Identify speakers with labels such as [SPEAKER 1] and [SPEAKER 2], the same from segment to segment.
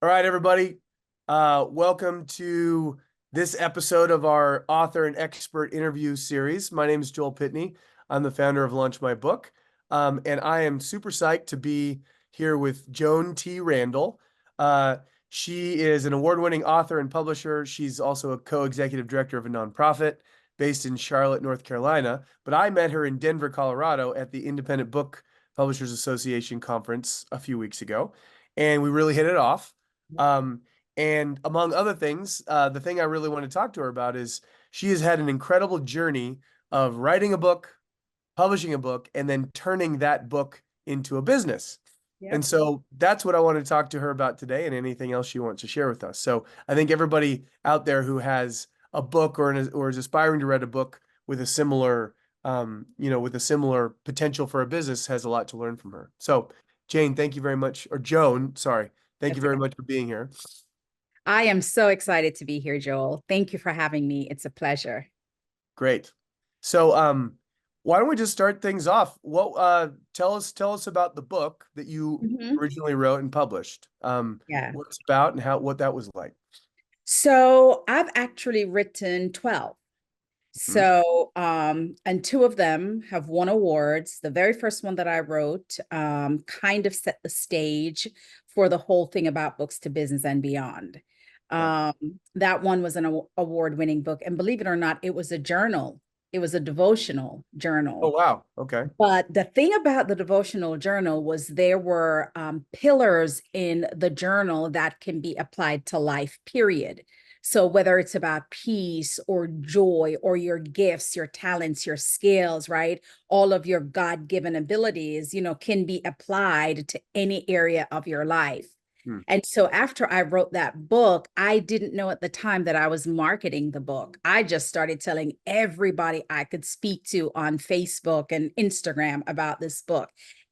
[SPEAKER 1] All right, everybody. Welcome to this episode of our author and expert interview series. My name is Joel Pitney. I'm the founder of Launch My Book. And I am super psyched to be here with Joan T. Randall. Uh, she is an award-winning author and publisher. She's also a co-executive director of a nonprofit based in Charlotte, North Carolina. But I met her in Denver, Colorado at the Independent Book Publishers Association conference a few weeks ago. And we really hit it off. Um, and among other things, the thing I really want to talk to her about is she has had an incredible journey of writing a book, publishing a book, and then turning that book into a business. And
[SPEAKER 2] Yep.
[SPEAKER 1] so that's what I want to talk to her about today and anything else she wants to share with us. So I think everybody out there who has a book or is aspiring to write a book with a similar, with a similar potential for a business has a lot to learn from her. So Jane, thank you very much, or Joan, sorry. Thank you
[SPEAKER 2] That's
[SPEAKER 1] very
[SPEAKER 2] okay.
[SPEAKER 1] much for being here.
[SPEAKER 2] I am so excited to be here, Joel. Thank you for having me. It's a pleasure.
[SPEAKER 1] Great. So, why don't we just start things off? What tell us about the book that you
[SPEAKER 2] Mhm.
[SPEAKER 1] originally wrote and published.
[SPEAKER 2] Yeah.
[SPEAKER 1] What it's about and what that was like.
[SPEAKER 2] So I've actually written 12.
[SPEAKER 1] Mhm.
[SPEAKER 2] And two of them have won awards. The very first one that I wrote kind of set the stage for the whole thing about books to business and beyond.
[SPEAKER 1] Okay.
[SPEAKER 2] That one was an award-winning book. And believe it or not, it was a journal. It was a devotional
[SPEAKER 1] Oh
[SPEAKER 2] journal.
[SPEAKER 1] wow. Okay.
[SPEAKER 2] But the thing about the devotional journal was there were pillars in the journal that can be applied to life, period. So whether it's about peace or joy or your gifts, your talents, your skills, right? All of your God-given abilities, can be applied to any area of your life.
[SPEAKER 1] Hmm.
[SPEAKER 2] And so after I wrote that book, I didn't know at the time that I was marketing the book. I just started telling everybody I could speak to on Facebook and Instagram about this book.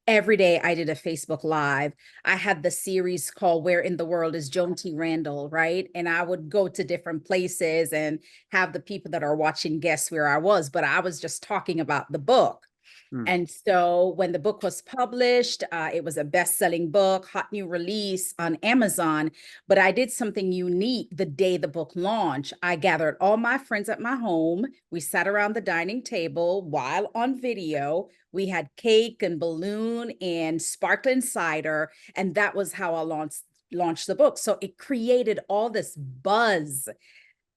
[SPEAKER 2] Every day I did a Facebook Live. I had the series called Where in the World is Joan T. Randall, right? And I would go to different places and have the people that are watching guess where I was, but I was just talking about the book.
[SPEAKER 1] Hmm.
[SPEAKER 2] And so when the book was published, it was a best-selling book, hot new release on Amazon. But I did something unique the day the book launched. I gathered all my friends at my home. We sat around the dining table while on video. We had cake and balloon and sparkling cider. And that was how I launched the book. So it created all this buzz,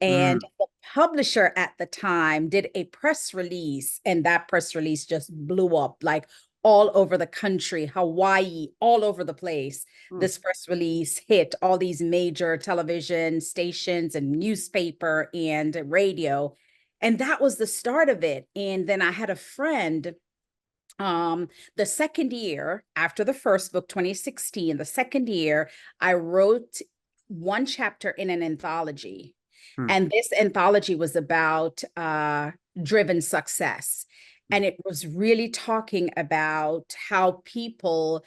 [SPEAKER 2] and
[SPEAKER 1] Hmm.
[SPEAKER 2] the publisher at the time did a press release, and that press release just blew up like all over the country, Hawaii, all over the place.
[SPEAKER 1] Hmm.
[SPEAKER 2] This press release hit all these major television stations and newspaper and radio. And that was the start of it. And then I had a friend, the second year after the first book, 2016, the second year, I wrote one chapter in an anthology.
[SPEAKER 1] Hmm.
[SPEAKER 2] And this anthology was about driven success.
[SPEAKER 1] Hmm.
[SPEAKER 2] And it was really talking about how people,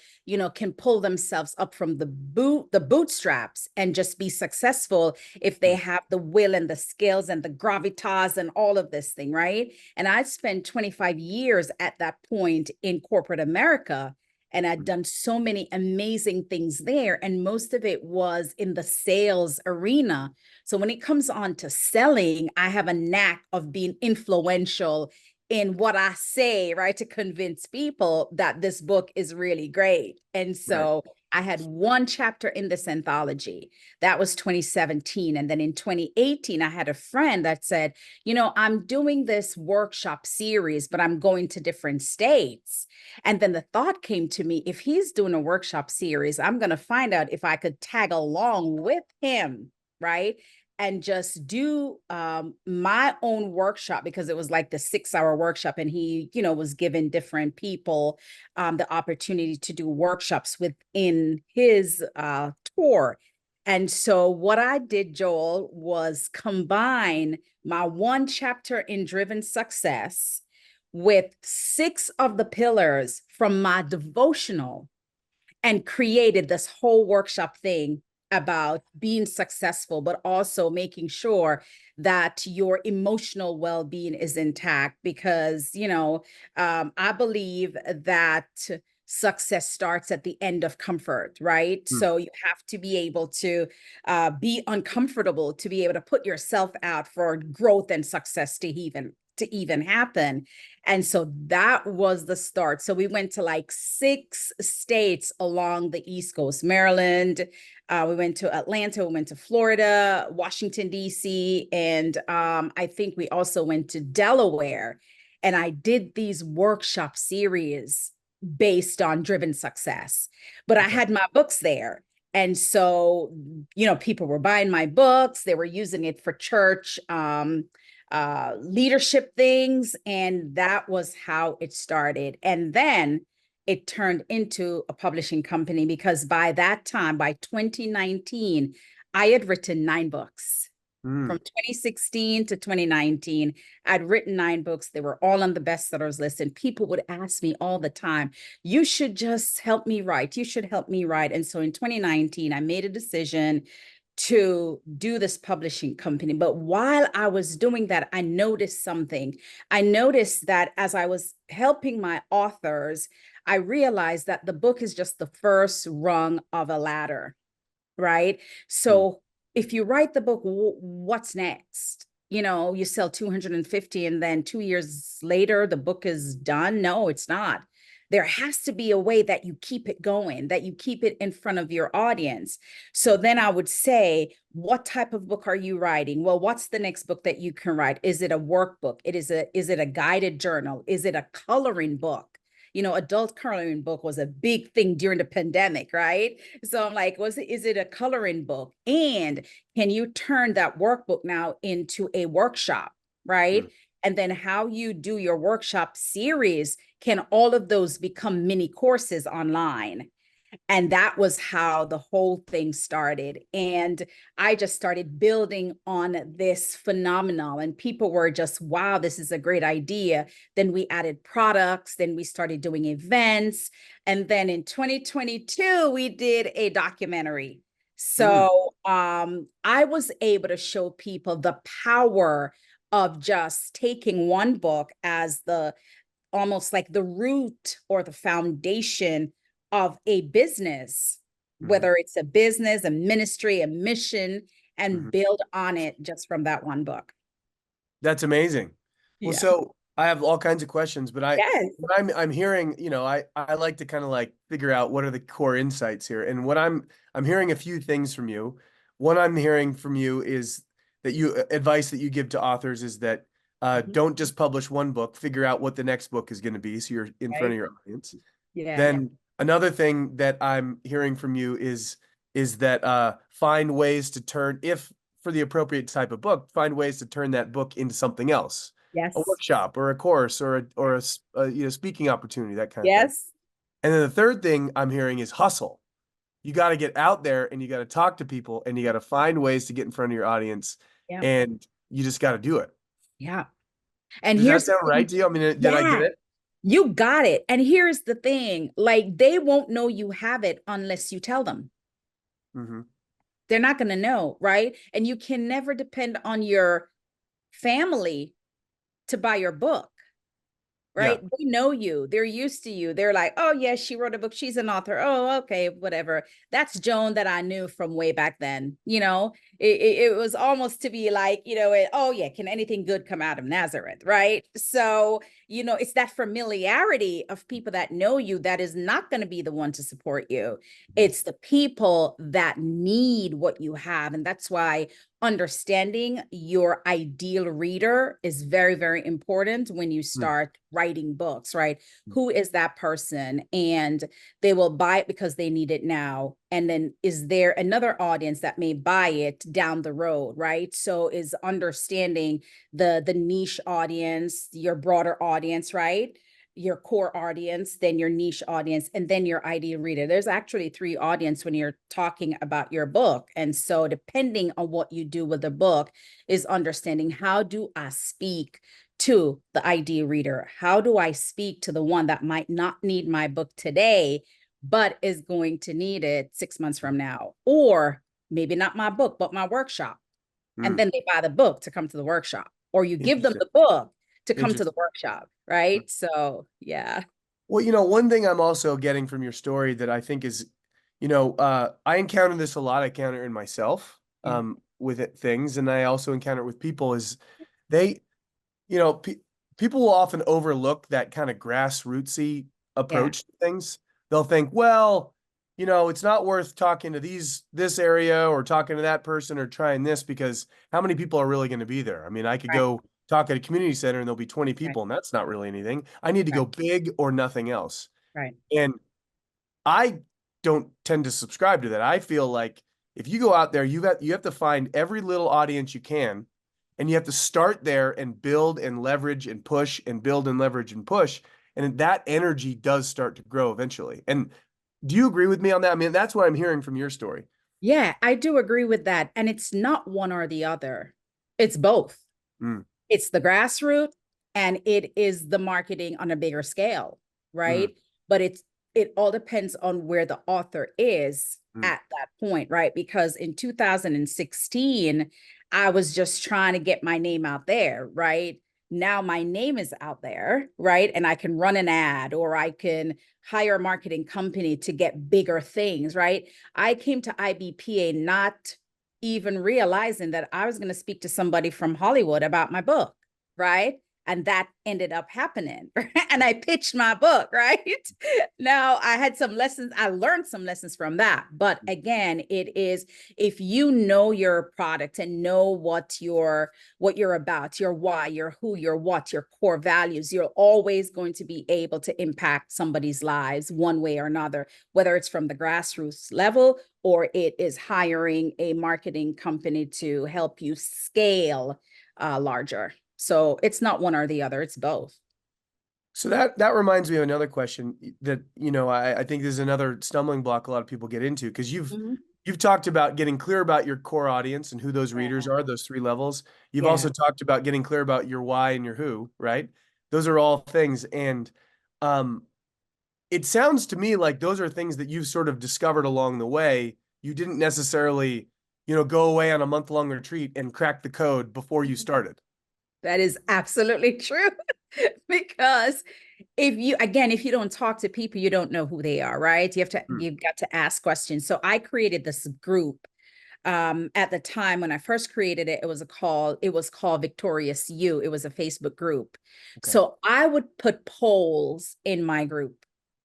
[SPEAKER 2] can pull themselves up from the bootstraps and just be successful if they
[SPEAKER 1] Hmm.
[SPEAKER 2] have the will and the skills and the gravitas and all of this thing, right? And I spent 25 years at that point in corporate America. And I'd
[SPEAKER 1] Hmm.
[SPEAKER 2] done so many amazing things there. And most of it was in the sales arena. So when it comes on to selling, I have a knack of being influential in what I say, right, to convince people that this book is really great. And
[SPEAKER 1] Right.
[SPEAKER 2] so I had one chapter in this anthology. That was 2017. And then in 2018, I had a friend that said, I'm doing this workshop series, but I'm going to different states. And then the thought came to me, if he's doing a workshop series, I'm going to find out if I could tag along with him, right? And just do my own workshop, because it was like the 6-hour workshop. And he, was giving different people the opportunity to do workshops within his tour. And so what I did, Joel, was combine my one chapter in Driven Success with 6 of the pillars from my devotional and created this whole workshop thing about being successful, but also making sure that your emotional well-being is intact. Because, I believe that success starts at the end of comfort, right?
[SPEAKER 1] Mm.
[SPEAKER 2] So you have to be able to be uncomfortable to be able to put yourself out for growth and success to even happen. And so that was the start. So we went to like 6 states along the East Coast, Maryland. We went to Atlanta, we went to Florida, Washington, D.C., and I think we also went to Delaware. And I did these workshop series based on driven success. But I
[SPEAKER 1] Okay.
[SPEAKER 2] had my books there. And so, people were buying my books, they were using it for church leadership things. And that was how it started. And then it turned into a publishing company because by that time, by 2019, I had written 9 books. From
[SPEAKER 1] Mm.
[SPEAKER 2] 2016 to 2019, I'd written 9 books. They were all on the bestsellers list. And people would ask me all the time, you should just help me write. You should help me write. And so in 2019, I made a decision to do this publishing company. But while I was doing that, I noticed something. I noticed that as I was helping my authors, I realized that the book is just the first rung of a ladder, right?
[SPEAKER 1] Mm.
[SPEAKER 2] So if you write the book, what's next? You sell 250 and then 2 years later, the book is done. No, it's not. There has to be a way that you keep it going, that you keep it in front of your audience. So then I would say, what type of book are you writing? Well, what's the next book that you can write? Is it a workbook? Is it a guided journal? Is it a coloring book? Adult coloring book was a big thing during the pandemic, right? So I'm like, is it a coloring book? And can you turn that workbook now into a workshop, right?
[SPEAKER 1] Mm.
[SPEAKER 2] And then how you do your workshop series, can all of those become mini courses online? And that was how the whole thing started. And I just started building on this phenomenon, and people were just, wow, this is a great idea. Then we added products, then we started doing events. And then in 2022, we did a documentary.
[SPEAKER 1] Mm.
[SPEAKER 2] So I was able to show people the power of just taking one book as the almost like the root or the foundation of a business,
[SPEAKER 1] Mhm.
[SPEAKER 2] whether it's a business, a ministry, a mission, and
[SPEAKER 1] Mhm.
[SPEAKER 2] build on it just from that one book.
[SPEAKER 1] That's amazing. Well,
[SPEAKER 2] Yeah.
[SPEAKER 1] so I have all kinds of questions, but
[SPEAKER 2] Yes.
[SPEAKER 1] what I'm hearing, I like to kind of like figure out what are the core insights here. And what I'm hearing a few things from you. One I'm hearing from you is that advice that you give to authors is that
[SPEAKER 2] Mhm.
[SPEAKER 1] don't just publish one book, figure out what the next book is going to be so you're in front
[SPEAKER 2] Right.
[SPEAKER 1] of your audience.
[SPEAKER 2] Yeah.
[SPEAKER 1] Then another thing that I'm hearing from you is that find ways to turn, if for the appropriate type of book, find ways to turn that book into something else, a
[SPEAKER 2] Yes.
[SPEAKER 1] workshop or a course or a speaking opportunity, that kind of thing.
[SPEAKER 2] Yes.
[SPEAKER 1] And then the third thing I'm hearing is hustle. You got to get out there and you got to talk to people and you got to find ways to get in front of your audience
[SPEAKER 2] Yeah.
[SPEAKER 1] and you just got to do it.
[SPEAKER 2] Yeah. And
[SPEAKER 1] Does that
[SPEAKER 2] here's the
[SPEAKER 1] sound right
[SPEAKER 2] thing.
[SPEAKER 1] to you? I mean, did I get
[SPEAKER 2] Yeah,
[SPEAKER 1] it?
[SPEAKER 2] you got it. And here's the thing, like they won't know you have it unless you tell them.
[SPEAKER 1] Mm-hmm.
[SPEAKER 2] They're not going to know, right? And you can never depend on your family to buy your book,
[SPEAKER 1] Yeah.
[SPEAKER 2] right? They know you. They're used to you. They're like, oh, yeah, she wrote a book. She's an author. Oh, okay, whatever. That's Joan that I knew from way back then. It was almost to be like, oh, yeah, can anything good come out of Nazareth, right? So, it's that familiarity of people that know you that is not going to be the one to support you. It's the people that need what you have. And that's why understanding your ideal reader is very, very important when you start writing books, right? Who is that person? And they will buy it because they need it now. And then is there another audience that may buy it down the road, right? So is understanding the niche audience, your broader audience, right? Your core audience, then your niche audience, and then your ideal reader. There's actually 3 audience when you're talking about your book. And so depending on what you do with the book is understanding, how do I speak to the ideal reader? How do I speak to the one that might not need my book today, but is going to need it 6 months from now? Or maybe not my book, but my workshop. And
[SPEAKER 1] Mm.
[SPEAKER 2] then they buy the book to come to the workshop, or you give them
[SPEAKER 1] Interesting.
[SPEAKER 2] the book to come to the
[SPEAKER 1] Interesting.
[SPEAKER 2] workshop, right? So, yeah.
[SPEAKER 1] Well, one thing I'm also getting from your story that I think is, I encounter this a lot. I encounter it in myself,
[SPEAKER 2] Yeah.
[SPEAKER 1] with things, and I also encounter it with people is they, you know, pe people will often overlook that kind of grassrootsy
[SPEAKER 2] Yeah.
[SPEAKER 1] approach to things. They'll think, well, it's not worth talking to this area or talking to that person or trying this because how many people are really going to be there? I mean, I could
[SPEAKER 2] Right.
[SPEAKER 1] go talk at a community center and there'll be 20
[SPEAKER 2] Right.
[SPEAKER 1] people, and that's not really anything. I need to
[SPEAKER 2] Right.
[SPEAKER 1] go big or nothing else.
[SPEAKER 2] Right.
[SPEAKER 1] And I don't tend to subscribe to that. I feel like if you go out there, you have to find every little audience you can, and you have to start there and build and leverage and push and build and leverage and push, and that energy does start to grow eventually. And do you agree with me on that? I mean, that's what I'm hearing from your story.
[SPEAKER 2] Yeah, I do agree with that. And it's not one or the other. It's both.
[SPEAKER 1] Mm,
[SPEAKER 2] It's the grassroots and it is the marketing on a bigger scale,
[SPEAKER 1] mm,
[SPEAKER 2] right? But it all depends on where the author is
[SPEAKER 1] mm.
[SPEAKER 2] at that point, right? Because in 2016, I was just trying to get my name out there, right? Now my name is out there, right? And I can run an ad or I can hire a marketing company to get bigger things, right? I came to IBPA not even realizing that I was going to speak to somebody from Hollywood about my book, right? And that ended up happening. And I pitched my book, right? Now I had some lessons, I learned some lessons from that. But again, it is if you know your product and know what you're about, your why, your who, your what, your core values, you're always going to be able to impact somebody's lives one way or another, whether it's from the grassroots level or it is hiring a marketing company to help you scale larger. So it's not one or the other, it's both.
[SPEAKER 1] So that reminds me of another question that, I think this is another stumbling block a lot of people get into because
[SPEAKER 2] Mhm.
[SPEAKER 1] you've talked about getting clear about your core audience and who those readers
[SPEAKER 2] Yeah.
[SPEAKER 1] are, those three levels. You've
[SPEAKER 2] Yeah.
[SPEAKER 1] also talked about getting clear about your why and your who, right? Those are all things. And um, it sounds to me like those are things that you've sort of discovered along the way. You didn't necessarily, go away on a month-long retreat and crack the code before you started.
[SPEAKER 2] That is absolutely true. Because if you don't talk to people, you don't know who they are, right?
[SPEAKER 1] Mm,
[SPEAKER 2] You've got to ask questions. So I created this group at the time when I first created it. It was called Victorious You. It was a Facebook group.
[SPEAKER 1] okay.
[SPEAKER 2] So I would put polls in my group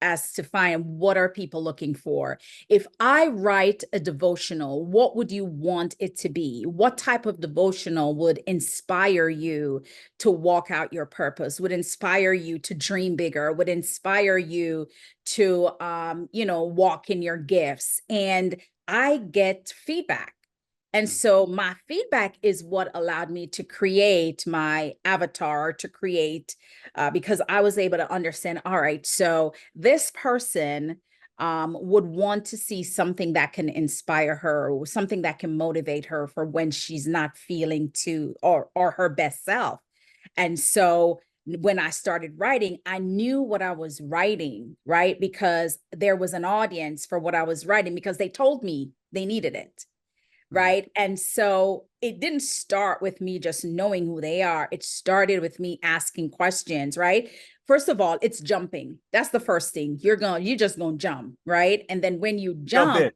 [SPEAKER 2] as to find what are people looking for. If I write a devotional, what would you want it to be? What type of devotional would inspire you to walk out your purpose, would inspire you to dream bigger, would inspire you to walk in your gifts? And I get feedback. And
[SPEAKER 1] Mm,
[SPEAKER 2] so my feedback is what allowed me to create my avatar, to create, because I was able to understand, all right, so this person would want to see something that can inspire her, or something that can motivate her for when she's not feeling to or her best self. And so when I started writing, I knew what I was writing, right? Because there was an audience for what I was writing because they told me they needed it,
[SPEAKER 1] mm.
[SPEAKER 2] right? And so it didn't start with me just knowing who they are. It started with me asking questions, right? First of all, it's jumping. That's the first thing. You're just gonna jump, right? And then when you
[SPEAKER 1] Jump
[SPEAKER 2] jump,
[SPEAKER 1] in.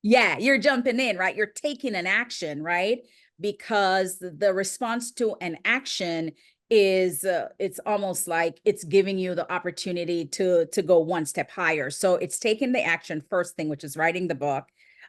[SPEAKER 2] yeah, you're jumping in, right? You're taking an action, right? Because the response to an action is it's almost like it's giving you the opportunity to go one step higher. So it's taking the action first thing, which is writing the book.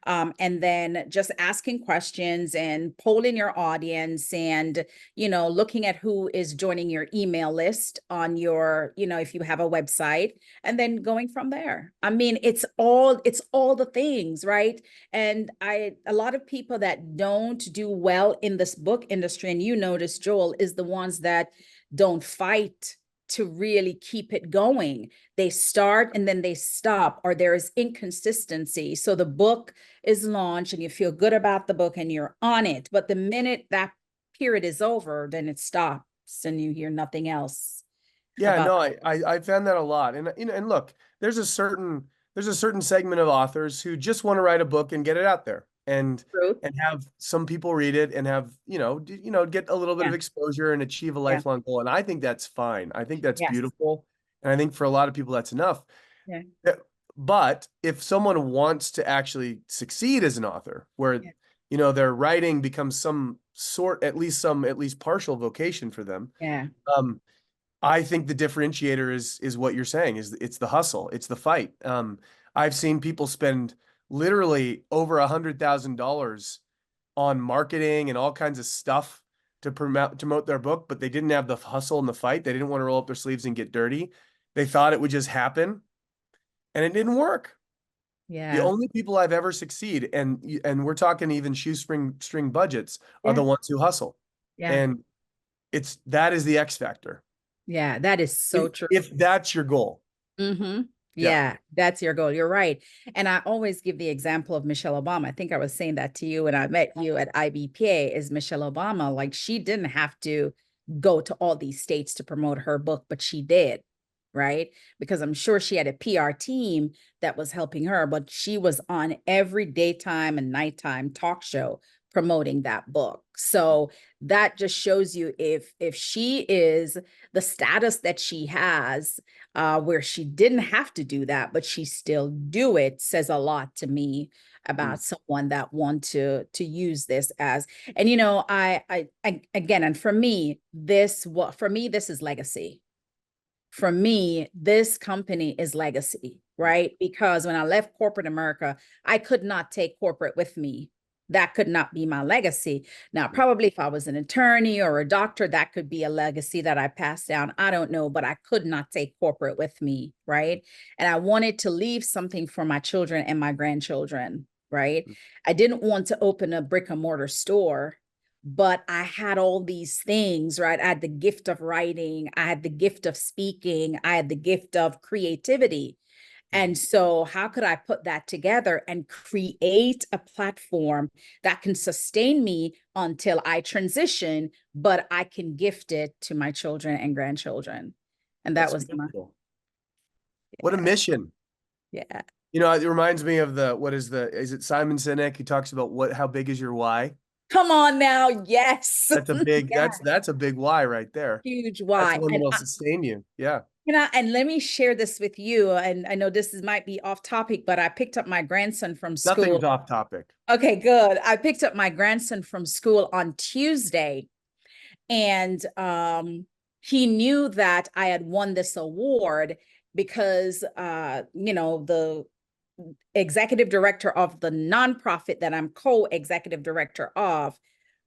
[SPEAKER 2] And then just asking questions and polling your audience and looking at who is joining your email list on your if you have a website, and then going from there. I mean, it's all the things, right? And a lot of people that don't do well in this book industry, and you notice, Joel, is the ones that don't fight to really keep it going. They start and then they stop, or there is inconsistency. So the book is launched and you feel good about the book and you're on it. But the minute that period is over, then it stops and you hear nothing else
[SPEAKER 1] Yeah,
[SPEAKER 2] about
[SPEAKER 1] no, I found that a lot. And and look, there's a certain segment of authors who just want to write a book and get it out there
[SPEAKER 2] truth.
[SPEAKER 1] and have some people read it and have, get a little bit
[SPEAKER 2] Yeah,
[SPEAKER 1] of exposure and achieve a
[SPEAKER 2] yeah,
[SPEAKER 1] lifelong goal. And I think that's fine. I think that's
[SPEAKER 2] yes,
[SPEAKER 1] beautiful. And I think for a lot of people, that's enough.
[SPEAKER 2] Yeah.
[SPEAKER 1] Uh, But if someone wants to actually succeed as an author, where,
[SPEAKER 2] Yeah.
[SPEAKER 1] their writing becomes some sort, at least partial vocation for them,
[SPEAKER 2] Yeah.
[SPEAKER 1] um, I think the differentiator is what you're saying, is it's the hustle, it's the fight. I've seen people spend literally over $100,000 on marketing and all kinds of stuff to promote their book, but they didn't have the hustle and the fight. They didn't want to roll up their sleeves and get dirty. They thought it would just happen, and it didn't work. The
[SPEAKER 2] Yeah.
[SPEAKER 1] only people I've ever succeed, and we're talking even shoestring budgets, are
[SPEAKER 2] Yeah.
[SPEAKER 1] the ones who hustle.
[SPEAKER 2] Yeah.
[SPEAKER 1] And that is the X factor.
[SPEAKER 2] Yeah. That is so
[SPEAKER 1] If
[SPEAKER 2] true.
[SPEAKER 1] if that's your goal.
[SPEAKER 2] Mm-hmm.
[SPEAKER 1] Yeah.
[SPEAKER 2] Yeah, that's your goal. You're right. And I always give the example of Michelle Obama. I think I was saying that to you when I met you at IBPA, is Michelle Obama. Like, she didn't have to go to all these states to promote her book, but she did, right? Because I'm sure she had a PR team that was helping her, but she was on every daytime and nighttime talk show promoting that book. So that just shows you, if she is the status that she has, where she didn't have to do that, but she still do it, says a lot to me
[SPEAKER 1] Mm.
[SPEAKER 2] about someone that want to use this as. And I again, and for me this is legacy. For me, this company is legacy, right? Because when I left corporate America, I could not take corporate with me. That could not be my legacy. Now, probably if I was an attorney or a doctor, that could be a legacy that I passed down. I don't know, but I could not take corporate with me, right? And I wanted to leave something for my children and my grandchildren, right? I didn't want to open a brick and mortar store, but I had all these things, right? I had the gift of writing, I had the gift of speaking, I had the gift of creativity. And so, how could I put that together and create a platform that can sustain me until I transition, but I can gift it to my children and grandchildren? And that
[SPEAKER 1] That's
[SPEAKER 2] was my,
[SPEAKER 1] beautiful. What a mission.
[SPEAKER 2] yeah.
[SPEAKER 1] It reminds me of is it Simon Sinek? He talks about how big is your why?
[SPEAKER 2] Come on now. Yes.
[SPEAKER 1] That's a big,
[SPEAKER 2] Yeah.
[SPEAKER 1] that's a big why right there.
[SPEAKER 2] Huge
[SPEAKER 1] That's the
[SPEAKER 2] why.
[SPEAKER 1] one
[SPEAKER 2] And
[SPEAKER 1] that'll sustain you. Yeah.
[SPEAKER 2] and let me share this with you. And I know might be off topic, but I picked up my grandson from
[SPEAKER 1] Nothing's
[SPEAKER 2] school.
[SPEAKER 1] off topic.
[SPEAKER 2] Okay, good. I picked up my grandson from school on Tuesday, and he knew that I had won this award because the executive director of the nonprofit that I'm co-executive director of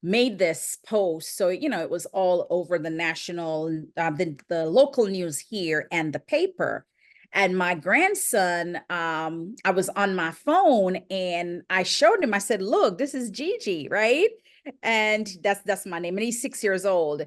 [SPEAKER 2] made this post. So, it was all over the national, the local news here and the paper. And my grandson, I was on my phone and I showed him, I said, look, this is Gigi, right? And that's my name. And he's 6 years old.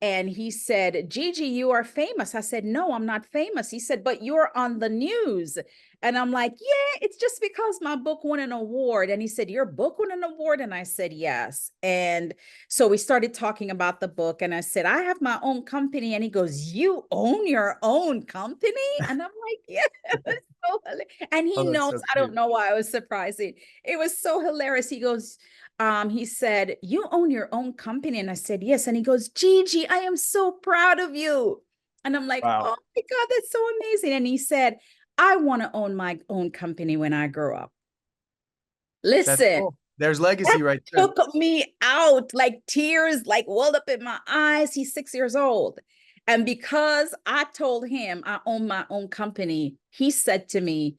[SPEAKER 2] And he said, Gigi, you are famous. I said, no, I'm not famous. He said, but you're on the news. And I'm like, yeah, it's just because my book won an award. And he said, your book won an award? And I said, yes. And so we started talking about the book. And I said, I have my own company. And he goes, you own your own company? And I'm like, yeah. And he
[SPEAKER 1] Oh, that's
[SPEAKER 2] knows,
[SPEAKER 1] so
[SPEAKER 2] I don't
[SPEAKER 1] cute.
[SPEAKER 2] know why I was surprising. It was so hilarious. He goes, he said, you own your own company? And I said, yes. And he goes, Gigi, I am so proud of you. And I'm like,
[SPEAKER 1] Wow.
[SPEAKER 2] oh my God, that's so amazing. And he said, I want to own my own company when I grow up.
[SPEAKER 1] That's
[SPEAKER 2] Listen,
[SPEAKER 1] cool. There's
[SPEAKER 2] that
[SPEAKER 1] legacy right there.
[SPEAKER 2] took me out, like tears like welled up in my eyes. He's 6 years old. And because I told him I own my own company, he said to me,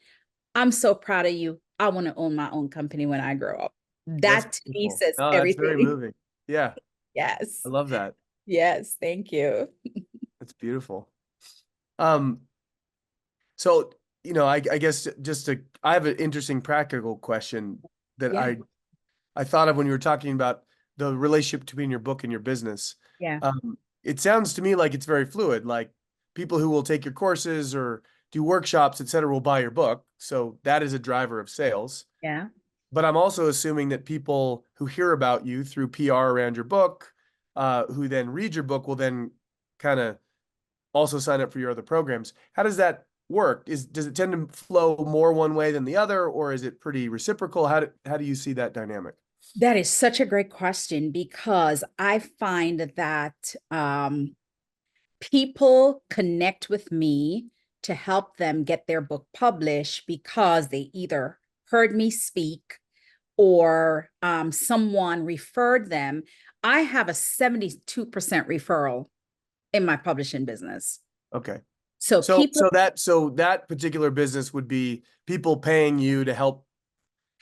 [SPEAKER 2] I'm so proud of you. I want to own my own company when I grow up.
[SPEAKER 1] That's
[SPEAKER 2] That to me
[SPEAKER 1] beautiful.
[SPEAKER 2] says
[SPEAKER 1] Oh, that's very
[SPEAKER 2] everything.
[SPEAKER 1] moving. Yeah. I
[SPEAKER 2] Yes.
[SPEAKER 1] love that.
[SPEAKER 2] Yes. Thank you.
[SPEAKER 1] That's beautiful. Um, so, I guess I have an interesting practical question that
[SPEAKER 2] Yeah.
[SPEAKER 1] I thought of when you were talking about the relationship between your book and your business.
[SPEAKER 2] Yeah.
[SPEAKER 1] It sounds to me like it's very fluid. Like, people who will take your courses or do workshops, et cetera, will buy your book. So that is a driver of sales.
[SPEAKER 2] Yeah.
[SPEAKER 1] But I'm also assuming that people who hear about you through PR around your book, who then read your book, will then kind of also sign up for your other programs. How does that work? Does it tend to flow more one way than the other, or is it pretty reciprocal? How do you see that dynamic?
[SPEAKER 2] That is such a great question, because I find that people connect with me to help them get their book published because they either heard me speak or someone referred them. I have a 72% referral in my publishing business.
[SPEAKER 1] Okay.
[SPEAKER 2] So people,
[SPEAKER 1] So that particular business would be people paying you to help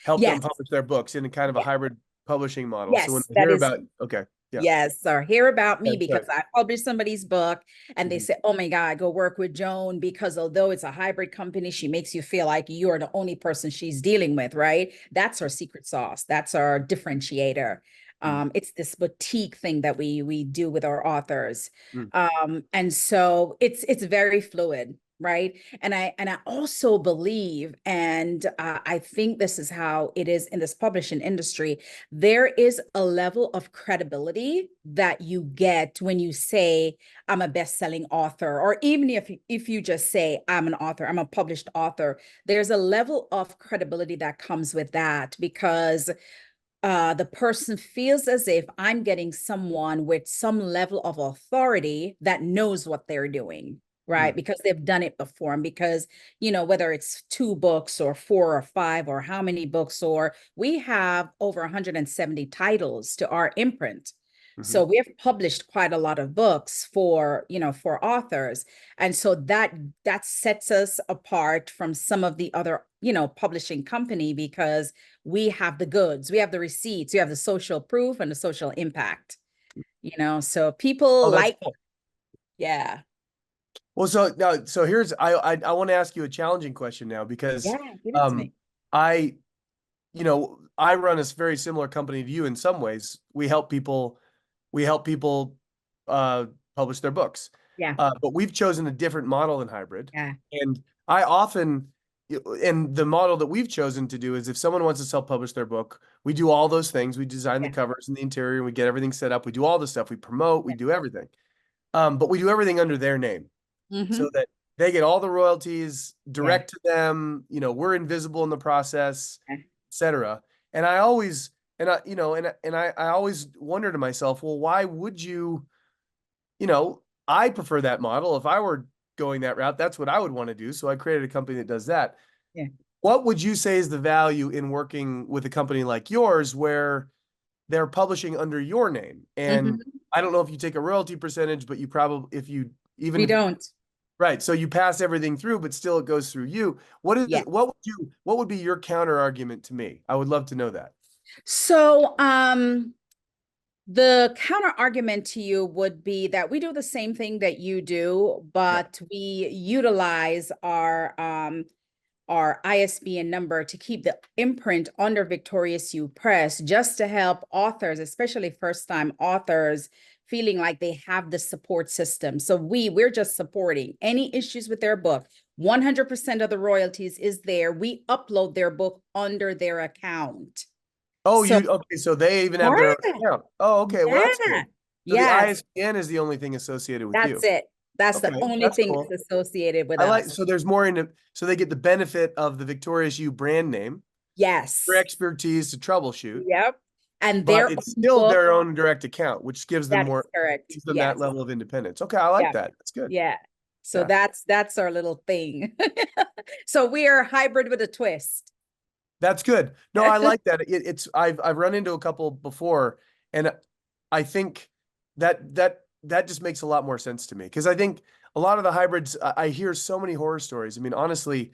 [SPEAKER 1] them
[SPEAKER 2] yes,
[SPEAKER 1] publish their books in a kind of a
[SPEAKER 2] yes,
[SPEAKER 1] hybrid publishing model. So when
[SPEAKER 2] yes,
[SPEAKER 1] they
[SPEAKER 2] that
[SPEAKER 1] hear
[SPEAKER 2] is.
[SPEAKER 1] about, okay, yeah,
[SPEAKER 2] Yes, or hear about me
[SPEAKER 1] that's
[SPEAKER 2] because
[SPEAKER 1] right.
[SPEAKER 2] I published somebody's book and they
[SPEAKER 1] Mhm,
[SPEAKER 2] say, oh my God, go work with Joan because although it's a hybrid company, she makes you feel like you are the only person she's dealing with, right? That's our secret sauce. That's our differentiator.
[SPEAKER 1] mhm,
[SPEAKER 2] It's this boutique thing that we do with our authors.
[SPEAKER 1] mhm,
[SPEAKER 2] And so it's very fluid, right? And I also believe, and I think this is how it is in this publishing industry, there is a level of credibility that you get when you say I'm a best-selling author, or even if you just say I'm an author, I'm a published author. There's a level of credibility that comes with that because the person feels as if I'm getting someone with some level of authority that knows what they're doing, right?
[SPEAKER 1] mhm.
[SPEAKER 2] Because they've done it before. And because, whether it's 2 books or 4 or 5 or how many books, or we have over 170 titles to our imprint. So
[SPEAKER 1] Mhm.
[SPEAKER 2] we have published quite a lot of books for authors. And so that sets us apart from some of the other, publishing company because we have the goods, we have the receipts, we have the social proof and the social impact, so people
[SPEAKER 1] Oh, that's
[SPEAKER 2] like,
[SPEAKER 1] cool.
[SPEAKER 2] yeah,
[SPEAKER 1] Well, so now, so here's I want to ask you a challenging question now because
[SPEAKER 2] yeah, give it to
[SPEAKER 1] um
[SPEAKER 2] me.
[SPEAKER 1] I I run a very similar company to you in some ways. We help people uh publish their books.
[SPEAKER 2] Yeah,
[SPEAKER 1] But we've chosen a different model than hybrid.
[SPEAKER 2] yeah,
[SPEAKER 1] And I often and the model that we've chosen to do is if someone wants to self-publish their book, we do all those things. We design the
[SPEAKER 2] yeah,
[SPEAKER 1] covers and the interior, and we get everything set up. We do all the stuff. We promote, we
[SPEAKER 2] yeah.
[SPEAKER 1] do everything. But we do everything under their name so
[SPEAKER 2] Mm-hmm.
[SPEAKER 1] that they get all the royalties
[SPEAKER 2] Yeah,
[SPEAKER 1] direct to them. We're invisible in the process,
[SPEAKER 2] yeah,
[SPEAKER 1] etc. And I always and I you know and I always wonder to myself, well, why would you, I prefer that model. If I were going that route, that's what I would want to do. So I created a company that does that.
[SPEAKER 2] yeah.
[SPEAKER 1] What would you say is the value in working with a company like yours where they're publishing under your name? And
[SPEAKER 2] Mm-hmm.
[SPEAKER 1] I don't know if you take a royalty percentage, but you probably, if you even
[SPEAKER 2] We
[SPEAKER 1] if
[SPEAKER 2] don't.
[SPEAKER 1] right, so you pass everything through, but still it goes through you.
[SPEAKER 2] Yeah.
[SPEAKER 1] What would be your counter argument to me? I would love to know that.
[SPEAKER 2] So, the counter argument to you would be that we do the same thing that you do,
[SPEAKER 1] Yeah.
[SPEAKER 2] but we utilize our ISBN number to keep the imprint under Victorious U Press, just to help authors, especially first-time authors, feeling like they have the support system. So we're just supporting any issues with their book. 100% of the royalties is there. We upload their book under their account.
[SPEAKER 1] Oh,
[SPEAKER 2] So
[SPEAKER 1] okay, so they even have their own
[SPEAKER 2] yeah,
[SPEAKER 1] account. Oh, okay, well that's
[SPEAKER 2] yeah,
[SPEAKER 1] good. So the
[SPEAKER 2] yes,
[SPEAKER 1] ISBN is the only thing associated with
[SPEAKER 2] that's
[SPEAKER 1] you.
[SPEAKER 2] it. That's the
[SPEAKER 1] Okay,
[SPEAKER 2] only
[SPEAKER 1] that's
[SPEAKER 2] thing
[SPEAKER 1] cool.
[SPEAKER 2] that's associated with
[SPEAKER 1] I like
[SPEAKER 2] us.
[SPEAKER 1] so there's more into so they get the benefit of the Victorious U brand name, their
[SPEAKER 2] Yes.
[SPEAKER 1] expertise to troubleshoot,
[SPEAKER 2] Yep. And
[SPEAKER 1] but
[SPEAKER 2] their
[SPEAKER 1] it's
[SPEAKER 2] own
[SPEAKER 1] still
[SPEAKER 2] book.
[SPEAKER 1] their own direct account, which
[SPEAKER 2] That is correct.
[SPEAKER 1] gives them that
[SPEAKER 2] Yes.
[SPEAKER 1] level of independence. Okay, I like
[SPEAKER 2] Yeah.
[SPEAKER 1] that. That's good.
[SPEAKER 2] Yeah. So
[SPEAKER 1] Yeah.
[SPEAKER 2] that's our little thing. So we are hybrid with a twist.
[SPEAKER 1] That's good. No, I like that. I've run into a couple before, and I think that just makes a lot more sense to me because I think a lot of the hybrids I hear so many horror stories. I mean, honestly,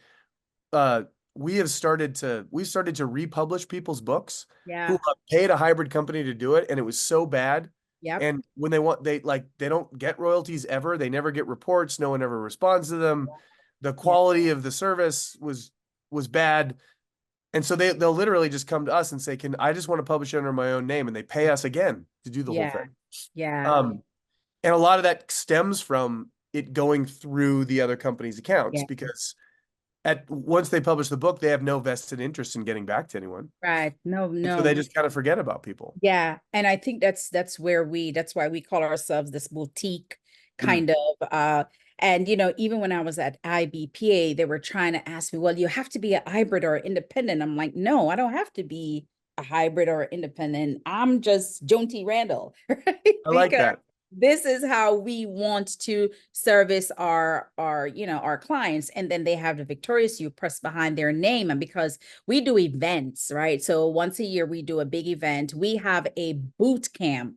[SPEAKER 1] uh, we've started to republish people's books who
[SPEAKER 2] Yeah.
[SPEAKER 1] paid a hybrid company to do it, and it was so bad.
[SPEAKER 2] Yep.
[SPEAKER 1] And when they don't get royalties ever. They never get reports. No one ever responds to them. The
[SPEAKER 2] Yeah.
[SPEAKER 1] quality of the service was bad. And so they'll literally just come to us and say, "Can I just want to publish under my own name?" And they pay us again to do the whole
[SPEAKER 2] Yeah.
[SPEAKER 1] thing.
[SPEAKER 2] Yeah.
[SPEAKER 1] Um, and a lot of that stems from it going through the other company's accounts
[SPEAKER 2] Yeah.
[SPEAKER 1] because at once they publish the book, they have no vested interest in getting back to anyone.
[SPEAKER 2] Right. No,
[SPEAKER 1] And so they
[SPEAKER 2] no.
[SPEAKER 1] just kind of forget about people.
[SPEAKER 2] Yeah, and I think that's why we call ourselves this boutique
[SPEAKER 1] Mm.
[SPEAKER 2] kind of and even when I was at IBPA, they were trying to ask me, well, you have to be a hybrid or independent. I'm like, no, I don't have to be a hybrid or independent. I'm just Joan T. Randall, right?
[SPEAKER 1] I like
[SPEAKER 2] Because
[SPEAKER 1] that.
[SPEAKER 2] this is how we want to service our clients. And then they have the Victorious You press behind their name. And because we do events, right? So once a year we do a big event. We have a boot camp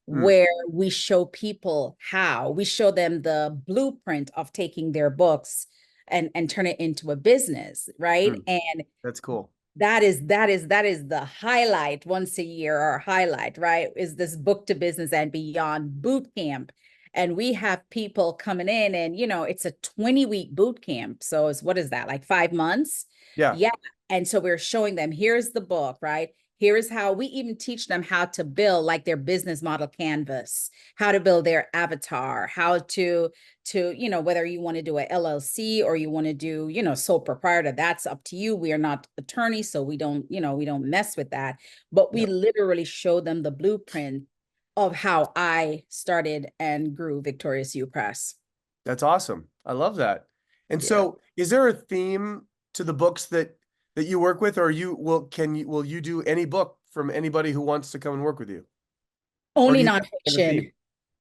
[SPEAKER 1] Hmm,
[SPEAKER 2] where we show people how we show them the blueprint of taking their books and turn it into a business, right?
[SPEAKER 1] hmm.
[SPEAKER 2] And
[SPEAKER 1] That's cool.
[SPEAKER 2] that is the highlight once a year. Our highlight, right, is this book to business and beyond boot camp. And we have people coming in, and it's a 20-week boot camp. So it's, what is that, like 5 months?
[SPEAKER 1] Yeah.
[SPEAKER 2] Yeah. And so we're showing them, here's the book, right? Here is how we even teach them how to build like their business model canvas, how to build their avatar, how to whether you want to do a LLC or you want to do sole proprietor, that's up to you. We are not attorneys, so we don't mess with that, but we
[SPEAKER 1] Yeah.
[SPEAKER 2] literally show them the blueprint of how I started and grew Victorious You Press.
[SPEAKER 1] That's awesome. I love that. And
[SPEAKER 2] Yeah.
[SPEAKER 1] so is there a theme to the books that you work with, or will you do any book from anybody who wants to come and work with you? Or do
[SPEAKER 2] Only
[SPEAKER 1] you have a
[SPEAKER 2] nonfiction.
[SPEAKER 1] theme?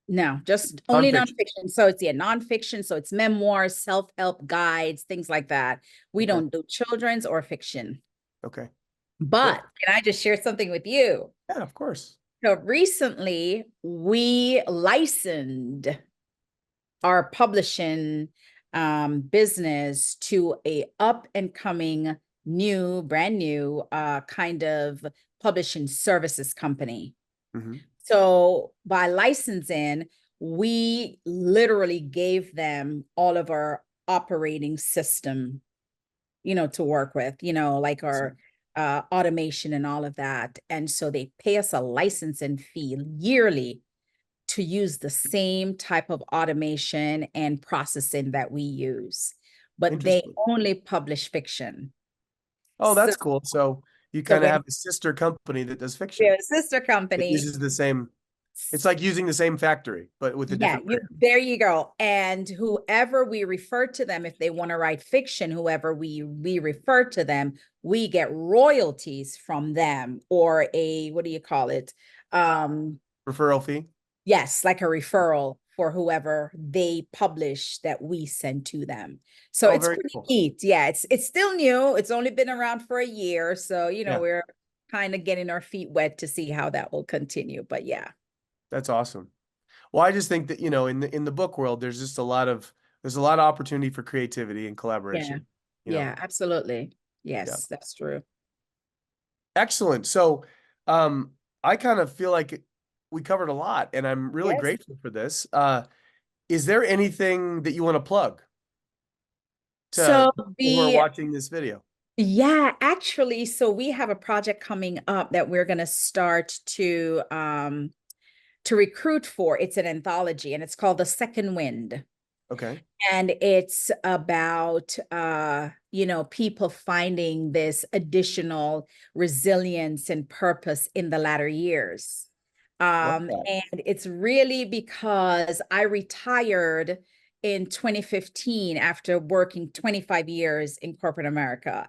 [SPEAKER 2] No, just only
[SPEAKER 1] Nonfiction.
[SPEAKER 2] nonfiction. So it's, yeah, nonfiction. So it's memoirs, self-help guides, things like that. We
[SPEAKER 1] Okay.
[SPEAKER 2] don't do children's or fiction.
[SPEAKER 1] Okay.
[SPEAKER 2] But
[SPEAKER 1] Cool.
[SPEAKER 2] can I just share something with you?
[SPEAKER 1] Yeah, of course.
[SPEAKER 2] So recently we licensed our publishing business to a up and coming brand new kind of publishing services company.
[SPEAKER 1] Hmm.
[SPEAKER 2] So by licensing, we literally gave them all of our operating system, to work with, like our
[SPEAKER 1] Awesome.
[SPEAKER 2] automation and all of that. And so they pay us a licensing fee yearly to use the same type of automation and processing that we use, but they
[SPEAKER 1] Interesting.
[SPEAKER 2] only publish fiction.
[SPEAKER 1] Oh,
[SPEAKER 2] So,
[SPEAKER 1] that's cool. So you
[SPEAKER 2] so
[SPEAKER 1] kind of
[SPEAKER 2] when
[SPEAKER 1] have a sister company that does
[SPEAKER 2] we
[SPEAKER 1] fiction.
[SPEAKER 2] have a sister
[SPEAKER 1] It
[SPEAKER 2] company,
[SPEAKER 1] uses the same, it's like using the same factory, but with a
[SPEAKER 2] yeah,
[SPEAKER 1] different brand.
[SPEAKER 2] there you go. And whoever we refer to them, if they want to write fiction, whoever we refer to them, we get royalties from them, or a, what do you call it? Um,
[SPEAKER 1] Referral fee.
[SPEAKER 2] Yes, like a referral for whoever they publish that we send to them. So
[SPEAKER 1] Oh,
[SPEAKER 2] it's
[SPEAKER 1] very
[SPEAKER 2] pretty
[SPEAKER 1] cool.
[SPEAKER 2] neat. Yeah, it's still new. It's only been around for a year. So,
[SPEAKER 1] Yeah,
[SPEAKER 2] we're kind of getting our feet wet to see how that will continue. But yeah.
[SPEAKER 1] that's awesome. Well, I just think that, in the book world, there's a lot of opportunity for creativity and
[SPEAKER 2] Yeah.
[SPEAKER 1] collaboration, you know.
[SPEAKER 2] Yeah, absolutely.
[SPEAKER 1] Yeah.
[SPEAKER 2] Yes, that's true.
[SPEAKER 1] Excellent. So, I kind of feel like we covered a lot, and I'm really
[SPEAKER 2] Yes.
[SPEAKER 1] grateful for this. Is there anything that you want to plug to
[SPEAKER 2] So
[SPEAKER 1] people who are
[SPEAKER 2] the
[SPEAKER 1] watching this video?
[SPEAKER 2] yeah, actually, so we have a project coming up that we're going to start to recruit for. It's an anthology and it's called The Second Wind.
[SPEAKER 1] Okay.
[SPEAKER 2] And it's about people finding this additional resilience and purpose in the latter years.
[SPEAKER 1] Love that.
[SPEAKER 2] And it's really because I retired in 2015 after working 25 years in corporate America.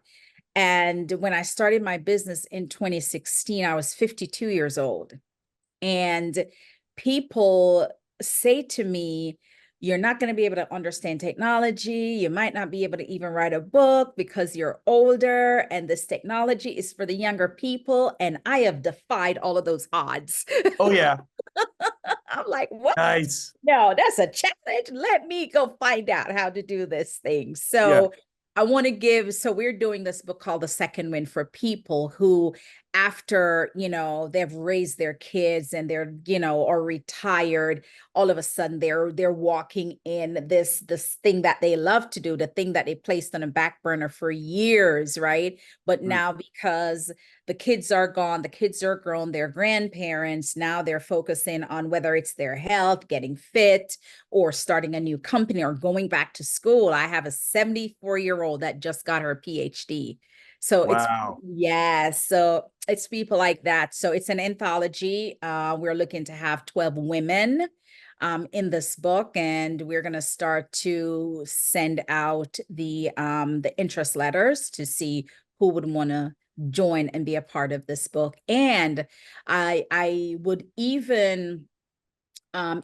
[SPEAKER 2] And when I started my business in 2016, I was 52 years old. And people say to me, you're not going to be able to understand technology. You might not be able to even write a book because you're older, and this technology is for the younger people. And I have defied all of those odds.
[SPEAKER 1] Oh yeah.
[SPEAKER 2] I'm like, what?
[SPEAKER 1] Nice.
[SPEAKER 2] No, that's a challenge. Let me go find out how to do this thing.
[SPEAKER 1] Yeah.
[SPEAKER 2] So so we're doing this book called The Second Wind for people who, after, they've raised their kids and they're, or retired, all of a sudden they're walking in this thing that they love to do, the thing that they placed on a back burner for years, right? But
[SPEAKER 1] Mm.
[SPEAKER 2] now, because the kids are gone, the kids are grown, they're grandparents. Now they're focusing on whether it's their health, getting fit, or starting a new company or going back to school. I have a 74-year-old that just got her PhD. So
[SPEAKER 1] Wow.
[SPEAKER 2] it's people like that. So it's an anthology. We're looking to have 12 women in this book, and we're going to start to send out the interest letters to see who would want to join and be a part of this book. And I would even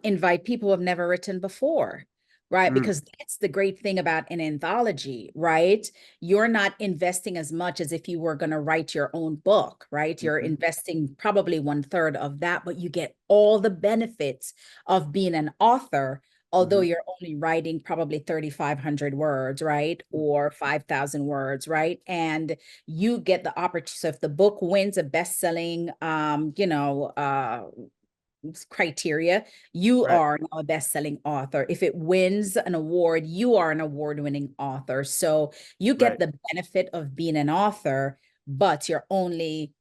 [SPEAKER 2] invite people who have never written before, right?
[SPEAKER 1] Mm,
[SPEAKER 2] Because that's the great thing about an anthology, right? You're not investing as much as if you were going to write your own book, right? You're
[SPEAKER 1] mhm,
[SPEAKER 2] investing probably one third of that, but you get all the benefits of being an author. Although
[SPEAKER 1] mhm.
[SPEAKER 2] you're only writing probably 3,500 words, right? Or 5,000 words, right? And you get the opportunity. So if the book wins a best-selling, criteria, you
[SPEAKER 1] Right,
[SPEAKER 2] are now a best-selling author. If it wins an award, you are an award-winning author. So you get
[SPEAKER 1] right.
[SPEAKER 2] the benefit of being an author, but you're only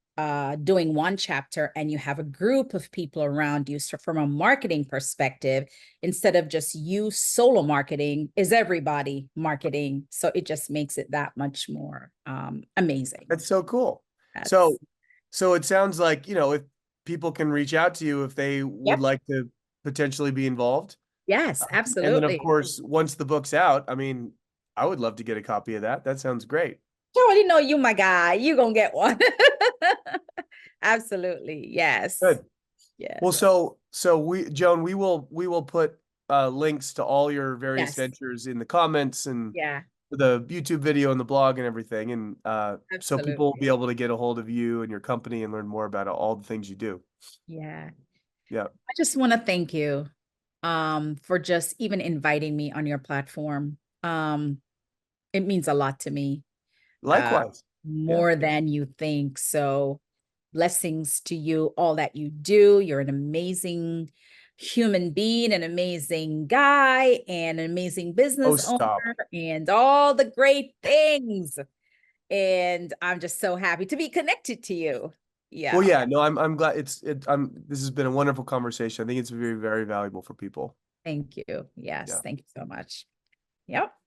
[SPEAKER 2] doing one chapter and you have a group of people around you. So from a marketing perspective, instead of just you solo marketing, is everybody marketing. So it just makes it that much more amazing.
[SPEAKER 1] That's so cool. So,
[SPEAKER 2] That's,
[SPEAKER 1] so it sounds like, if people can reach out to you if they would
[SPEAKER 2] yep.
[SPEAKER 1] like to potentially be involved.
[SPEAKER 2] Yes,
[SPEAKER 1] And then, of
[SPEAKER 2] absolutely.
[SPEAKER 1] course, once the book's out, I mean, I would love to get a copy of that. That sounds great.
[SPEAKER 2] You already know you my guy. You gonna get one. Absolutely. Yes.
[SPEAKER 1] Good. Well,
[SPEAKER 2] Yes.
[SPEAKER 1] so Joan, we will put links to all your various
[SPEAKER 2] Yes.
[SPEAKER 1] ventures in the comments and
[SPEAKER 2] Yeah.
[SPEAKER 1] the YouTube video and the blog and everything. And so people will be
[SPEAKER 2] Absolutely.
[SPEAKER 1] able to get a hold of you and your company and learn more about all the things you do.
[SPEAKER 2] Yeah.
[SPEAKER 1] Yeah.
[SPEAKER 2] I just want to thank you for just even inviting me on your platform. It means a lot to me. Uh
[SPEAKER 1] Likewise. Yeah.
[SPEAKER 2] more than you think. So blessings to you, all that you do. You're an amazing human being, an amazing guy, and an amazing
[SPEAKER 1] Oh,
[SPEAKER 2] business
[SPEAKER 1] stop.
[SPEAKER 2] owner, and all the great things. And I'm just so happy to be connected to you.
[SPEAKER 1] Well,
[SPEAKER 2] Yeah.
[SPEAKER 1] yeah, no, I'm glad this has been a wonderful conversation. I think it's very, very valuable for people.
[SPEAKER 2] Thank you. Yes.
[SPEAKER 1] Yeah.
[SPEAKER 2] Thank you so much. Yep.